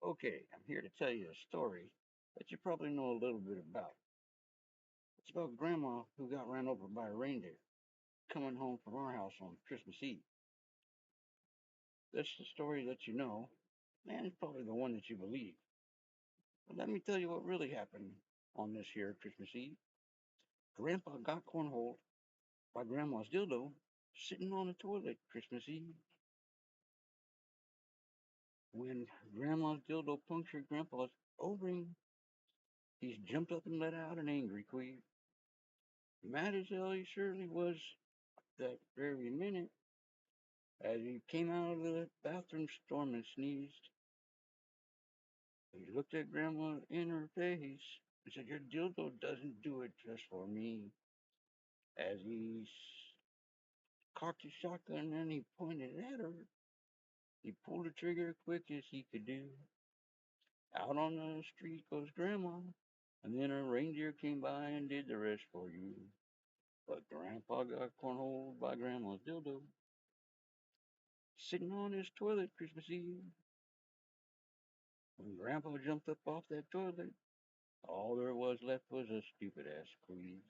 Okay, I'm here to tell you a story that you probably know a little bit about. It's about Grandma who got ran over by a reindeer coming home from our house on Christmas Eve. That's the story that you know, and it's probably the one that you believe. But let me tell you what really happened on this here Christmas Eve. Grandpa got cornholed by Grandma's dildo sitting on the toilet Christmas Eve. When Grandma's dildo punctured Grandpa's ovary, he jumped up and let out an angry queef. Mad as hell he surely was that very minute. As he came out of the bathroom, storm and sneezed. He looked at Grandma in her face and said, "Your dildo doesn't do it just for me." As he cocked his shotgun and he pointed at her, he pulled the trigger quick as he could do. Out on the street goes Grandma, and then a reindeer came by and did the rest for you. But Grandpa got cornholed by Grandma's dildo, sitting on his toilet Christmas Eve. When Grandpa jumped up off that toilet, all there was left was a stupid ass squeeze.